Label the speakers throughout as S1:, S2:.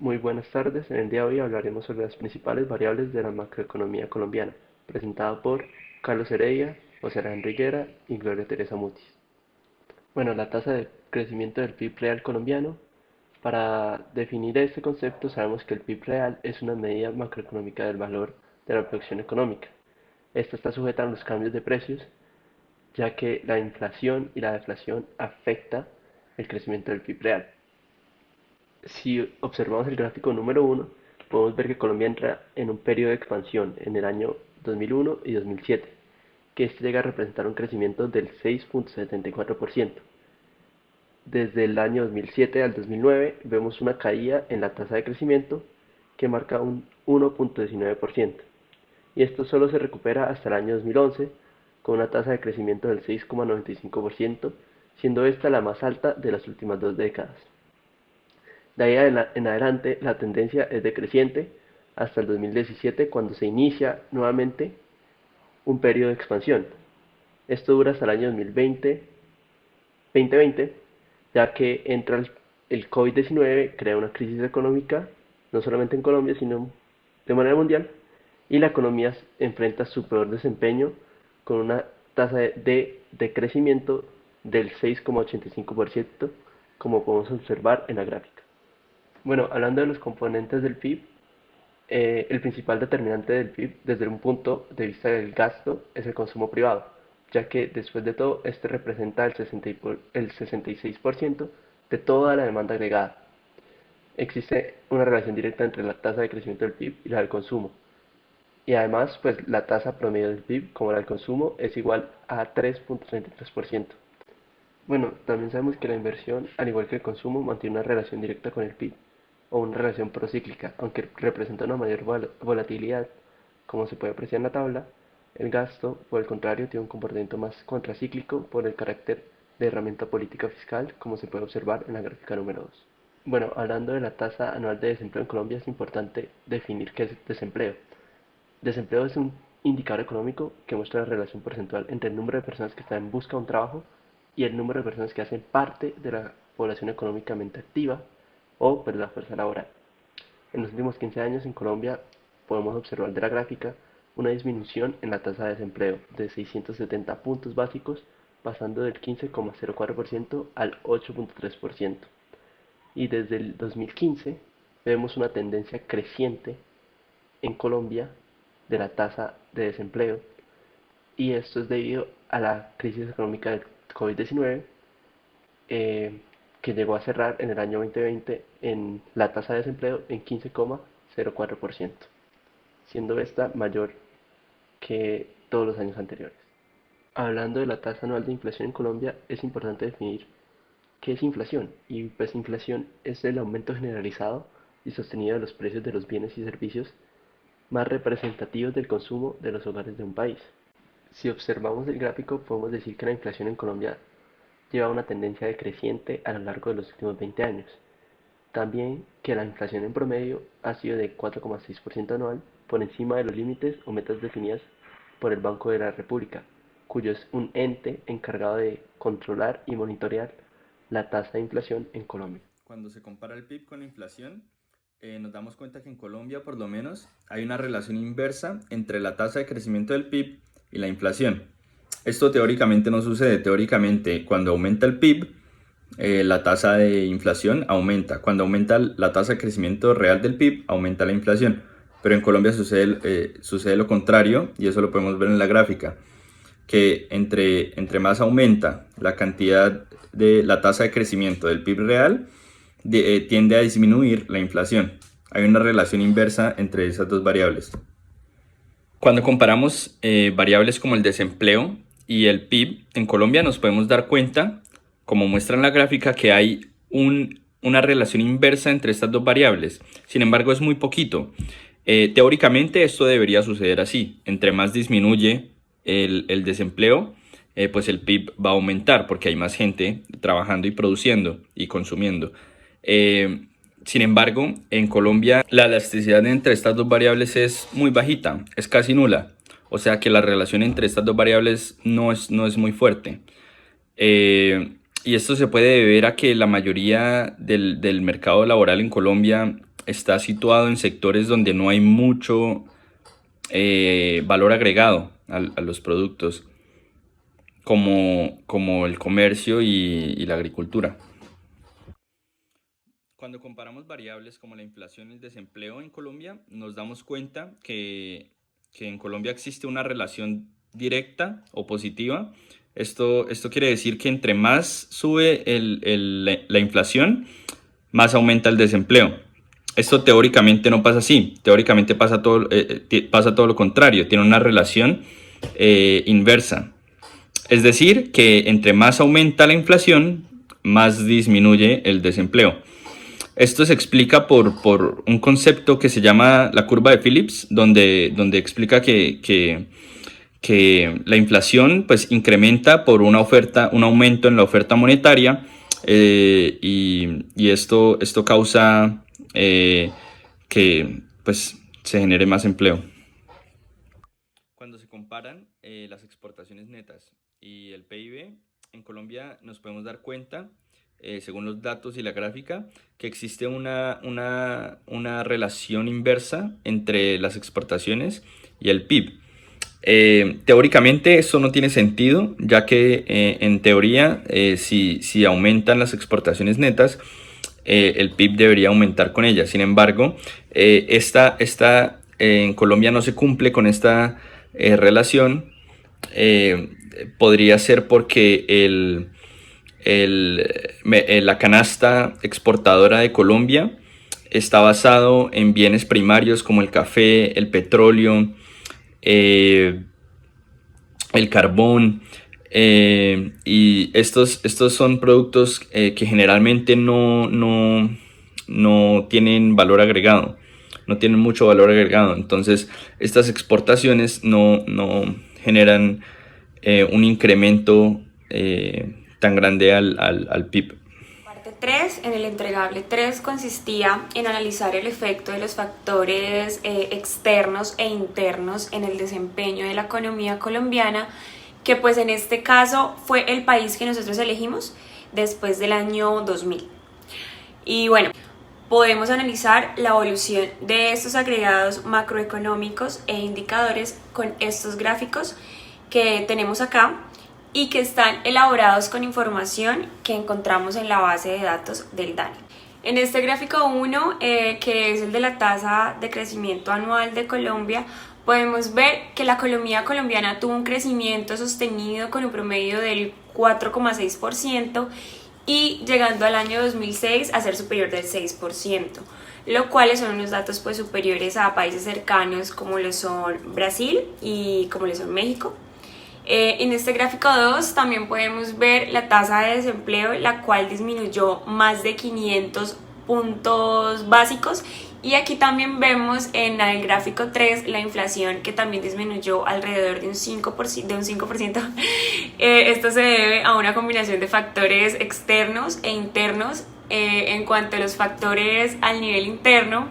S1: Muy buenas tardes. En el día de hoy hablaremos sobre las principales variables de la macroeconomía colombiana, presentado por Carlos Heredia, José Ángel Higuera y Gloria Teresa Mutis. Bueno, la tasa de crecimiento del PIB real colombiano. Para definir este concepto, sabemos que el PIB real es una medida macroeconómica del valor de la producción económica. Esta está sujeta a los cambios de precios, ya que la inflación y la deflación afecta el crecimiento del PIB real. Si observamos el gráfico número uno, podemos ver que Colombia entra en un periodo de expansión en el año 2001 y 2007, que este llega a representar un crecimiento del 6.74%. Desde el año 2007 al 2009 vemos una caída en la tasa de crecimiento que marca un 1.19%, y esto solo se recupera hasta el año 2011 con una tasa de crecimiento del 6.95%, siendo esta la más alta de las últimas dos décadas. De ahí en adelante la tendencia es decreciente hasta el 2017, cuando se inicia nuevamente un periodo de expansión. Esto dura hasta el año 2020, ya que entra el COVID-19, crea una crisis económica, no solamente en Colombia, sino de manera mundial, y la economía enfrenta su peor desempeño con una tasa de crecimiento del 6.85%, como podemos observar en la gráfica. Bueno, hablando de los componentes del PIB, el principal determinante del PIB desde un punto de vista del gasto es el consumo privado, ya que después de todo este representa el 66% de toda la demanda agregada. Existe una relación directa entre la tasa de crecimiento del PIB y la del consumo. Y además, pues la tasa promedio del PIB, como la del consumo, es igual a 3.33%. Bueno, también sabemos que la inversión, al igual que el consumo, mantiene una relación directa con el PIB, o una relación procíclica, aunque representa una mayor volatilidad, como se puede apreciar en la tabla. El gasto, por el contrario, tiene un comportamiento más contracíclico por el carácter de herramienta política fiscal, como se puede observar en la gráfica número 2. Bueno, hablando de la tasa anual de desempleo en Colombia, es importante definir qué es desempleo. Desempleo es un indicador económico que muestra la relación porcentual entre el número de personas que están en busca de un trabajo y el número de personas que hacen parte de la población económicamente activa o pues, la fuerza laboral. En los últimos 15 años en Colombia podemos observar de la gráfica una disminución en la tasa de desempleo de 670 puntos básicos, pasando del 15,04% al 8.3%. Y desde el 2015 vemos una tendencia creciente en Colombia de la tasa de desempleo, y esto es debido a la crisis económica del COVID-19, eh, que llegó a cerrar en el año 2020 en la tasa de desempleo en 15,04%, siendo esta mayor que todos los años anteriores. Hablando de la tasa anual de inflación en Colombia, es importante definir qué es inflación. Y pues inflación es el aumento generalizado y sostenido de los precios de los bienes y servicios más representativos del consumo de los hogares de un país. Si observamos el gráfico, podemos decir que la inflación en Colombia lleva una tendencia decreciente a lo largo de los últimos 20 años. También que la inflación en promedio ha sido de 4,6% anual, por encima de los límites o metas definidas por el Banco de la República, cuyo es un ente encargado de controlar y monitorear la tasa de inflación en Colombia.
S2: Cuando se compara el PIB con la inflación, nos damos cuenta que en Colombia, por lo menos, hay una relación inversa entre la tasa de crecimiento del PIB y la inflación. Esto teóricamente no sucede. Teóricamente, cuando aumenta el PIB, la tasa de inflación aumenta. Cuando aumenta la tasa de crecimiento real del PIB, aumenta la inflación. Pero en Colombia sucede lo contrario, y eso lo podemos ver en la gráfica, que entre más aumenta la cantidad de la tasa de crecimiento del PIB real, tiende a disminuir la inflación. Hay una relación inversa entre esas dos variables. Cuando comparamos variables como el desempleo y el PIB en Colombia, nos podemos dar cuenta, como muestra en la gráfica, que hay una relación inversa entre estas dos variables. Sin embargo, es muy poquito. Teóricamente esto debería suceder así. Entre más disminuye el desempleo, pues el PIB va a aumentar porque hay más gente trabajando y produciendo y consumiendo. Sin embargo, en Colombia la elasticidad entre estas dos variables es muy bajita, es casi nula. O sea que la relación entre estas dos variables no es muy fuerte. Y esto se puede deber a que la mayoría del mercado laboral en Colombia está situado en sectores donde no hay mucho valor agregado a los productos, como el comercio y la agricultura. Cuando comparamos variables como la inflación y el desempleo en Colombia, nos damos cuenta que en Colombia existe una relación directa o positiva. Esto quiere decir que entre más sube la inflación, más aumenta el desempleo. Esto teóricamente no pasa así. Teóricamente pasa todo lo contrario. Tiene una relación inversa. Es decir, que entre más aumenta la inflación, más disminuye el desempleo. Esto se explica por un concepto que se llama la curva de Phillips, donde explica que la inflación pues incrementa por un aumento en la oferta monetaria, y esto causa que pues se genere más empleo. Cuando se comparan las exportaciones netas y el PIB, en Colombia nos podemos dar cuenta, según los datos y la gráfica, que existe una relación inversa entre las exportaciones y el PIB. Teóricamente esto no tiene sentido, ya que en teoría si aumentan las exportaciones netas, el PIB debería aumentar con ellas. Sin embargo, en Colombia no se cumple con esta relación. Podría ser porque la canasta exportadora de Colombia está basado en bienes primarios como el café, el petróleo, el carbón, y estos son productos que generalmente no tienen valor agregado, no tienen mucho valor agregado. Entonces estas exportaciones no generan un incremento tan grande al PIB.
S3: Parte 3, en el entregable 3, consistía en analizar el efecto de los factores externos e internos en el desempeño de la economía colombiana, que pues en este caso fue el país que nosotros elegimos después del año 2000. Y bueno, podemos analizar la evolución de estos agregados macroeconómicos e indicadores con estos gráficos que tenemos acá y que están elaborados con información que encontramos en la base de datos del DANE. En este gráfico 1, que es el de la tasa de crecimiento anual de Colombia, podemos ver que la economía colombiana tuvo un crecimiento sostenido con un promedio del 4,6% y llegando al año 2006 a ser superior del 6%, lo cual son unos datos pues superiores a países cercanos como lo son Brasil y como lo son México. En este gráfico 2 también podemos ver la tasa de desempleo, la cual disminuyó más de 500 puntos básicos, y aquí también vemos en el gráfico 3 la inflación, que también disminuyó alrededor de un 5%. Esto se debe a una combinación de factores externos e internos. En cuanto a los factores al nivel interno,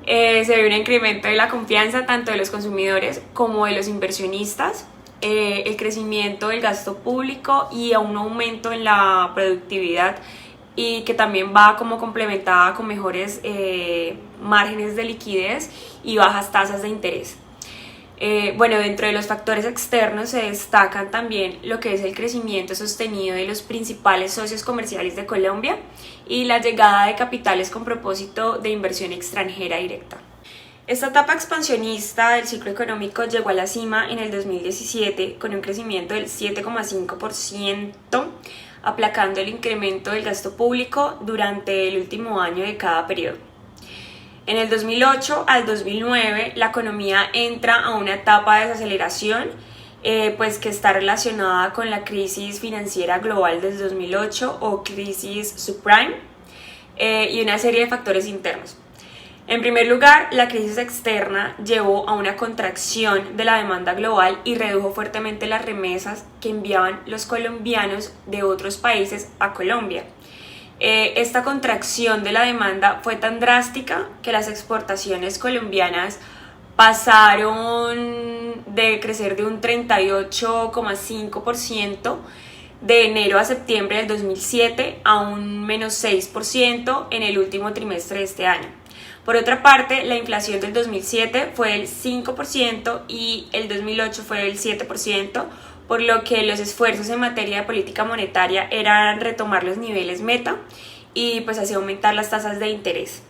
S3: se ve un incremento de la confianza tanto de los consumidores como de los inversionistas, el crecimiento del gasto público y a un aumento en la productividad, y que también va como complementada con mejores márgenes de liquidez y bajas tasas de interés. Bueno, dentro de los factores externos se destacan también lo que es el crecimiento sostenido de los principales socios comerciales de Colombia y la llegada de capitales con propósito de inversión extranjera directa. Esta etapa expansionista del ciclo económico llegó a la cima en el 2017 con un crecimiento del 7,5%, aplacando el incremento del gasto público durante el último año de cada periodo. En el 2008 al 2009 la economía entra a una etapa de desaceleración, pues que está relacionada con la crisis financiera global del 2008 o crisis subprime, y una serie de factores internos. En primer lugar, la crisis externa llevó a una contracción de la demanda global y redujo fuertemente las remesas que enviaban los colombianos de otros países a Colombia. Esta contracción de la demanda fue tan drástica que las exportaciones colombianas pasaron de crecer de un 38,5% de enero a septiembre del 2007 a un menos 6% en el último trimestre de este año. Por otra parte, la inflación del 2007 fue del 5% y el 2008 fue del 7%, por lo que los esfuerzos en materia de política monetaria eran retomar los niveles meta y pues así aumentar las tasas de interés.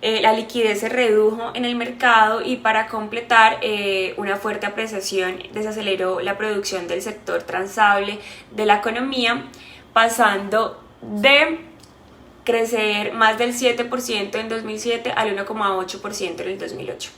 S3: La liquidez se redujo en el mercado y para completar una fuerte apreciación desaceleró la producción del sector transable de la economía, pasando de crecer más del 7% en 2007 al 1,8% en el 2008.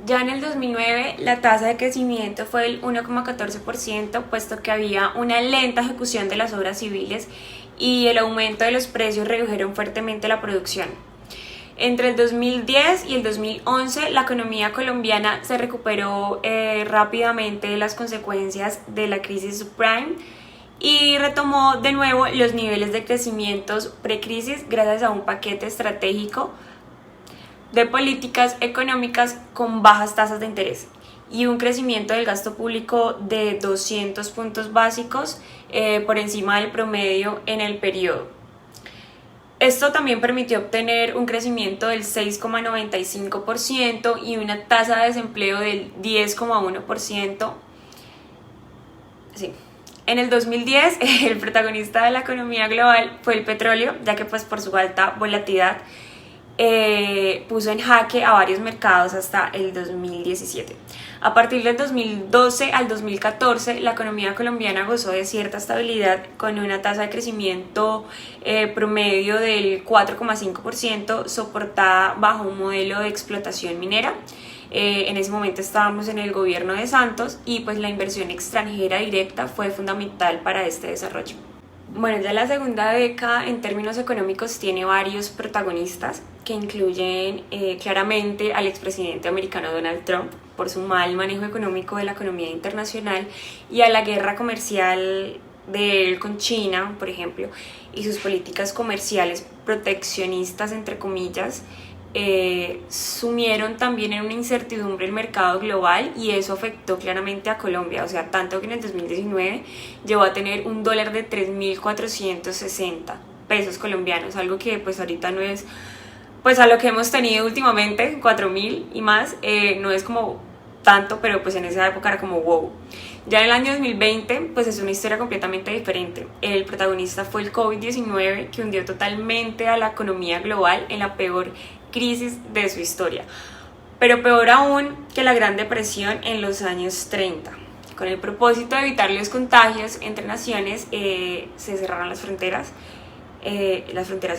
S3: Ya en el 2009 la tasa de crecimiento fue del 1,14%, puesto que había una lenta ejecución de las obras civiles y el aumento de los precios redujeron fuertemente la producción. Entre el 2010 y el 2011 la economía colombiana se recuperó rápidamente de las consecuencias de la crisis subprime y retomó de nuevo los niveles de crecimiento precrisis gracias a un paquete estratégico de políticas económicas con bajas tasas de interés y un crecimiento del gasto público de 200 puntos básicos por encima del promedio en el periodo. Esto también permitió obtener un crecimiento del 6,95% y una tasa de desempleo del 10,1%. Sí. En el 2010, el protagonista de la economía global fue el petróleo, ya que pues por su alta volatilidad puso en jaque a varios mercados hasta el 2017. A partir del 2012 al 2014, la economía colombiana gozó de cierta estabilidad con una tasa de crecimiento promedio del 4,5%, soportada bajo un modelo de explotación minera. En ese momento estábamos en el gobierno de Santos y pues la inversión extranjera directa fue fundamental para este desarrollo. Bueno, ya la segunda década en términos económicos tiene varios protagonistas que incluyen claramente al expresidente americano Donald Trump por su mal manejo económico de la economía internacional y a la guerra comercial de él con China, por ejemplo, y sus políticas comerciales proteccionistas, entre comillas, sumieron también en una incertidumbre el mercado global y eso afectó claramente a Colombia, o sea, tanto que en el 2019 llegó a tener un dólar de 3.460 pesos colombianos, algo que pues ahorita no es, pues a lo que hemos tenido últimamente, 4.000 y más, no es como tanto, pero pues en esa época era como wow. Ya en el año 2020 pues es una historia completamente diferente. El protagonista fue el COVID-19 que hundió totalmente a la economía global en la peor crisis de su historia, pero peor aún que la Gran Depresión en los años 30. Con el propósito de evitar los contagios entre naciones se cerraron las fronteras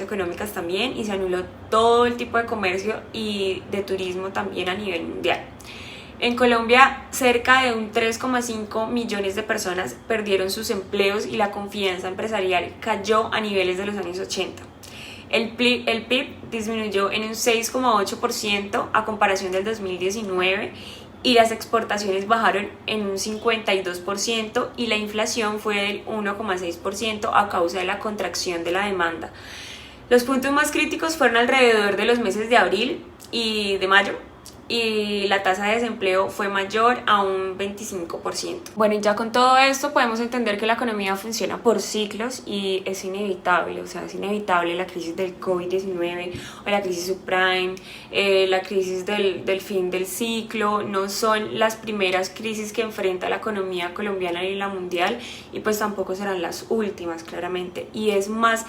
S3: económicas también, y se anuló todo el tipo de comercio y de turismo también a nivel mundial. En Colombia, cerca de un 3,5 millones de personas perdieron sus empleos y la confianza empresarial cayó a niveles de los años 80. El PIB disminuyó en un 6,8% a comparación del 2019 y las exportaciones bajaron en un 52% y la inflación fue del 1,6% a causa de la contracción de la demanda. Los puntos más críticos fueron alrededor de los meses de abril y de mayo, y la tasa de desempleo fue mayor a un 25%. Bueno, y ya con todo esto podemos entender que la economía funciona por ciclos y es inevitable, o sea, es inevitable la crisis del COVID-19 o la crisis subprime, la crisis del fin del ciclo, no son las primeras crisis que enfrenta la economía colombiana ni la mundial, y pues tampoco serán las últimas, claramente, y es más,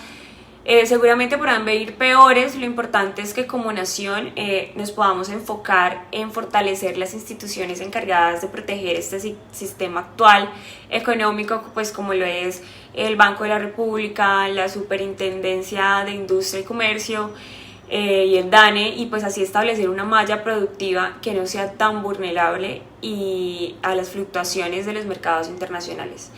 S3: seguramente podrán venir peores. Lo importante es que como nación nos podamos enfocar en fortalecer las instituciones encargadas de proteger este sistema actual económico, pues como lo es el Banco de la República, la Superintendencia de Industria y Comercio y el DANE, y pues así establecer una malla productiva que no sea tan vulnerable y a las fluctuaciones de los mercados internacionales.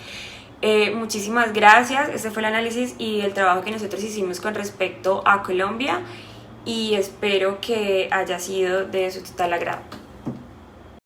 S3: Muchísimas gracias. Este fue el análisis y el trabajo que nosotros hicimos con respecto a Colombia y espero que haya sido de su total agrado.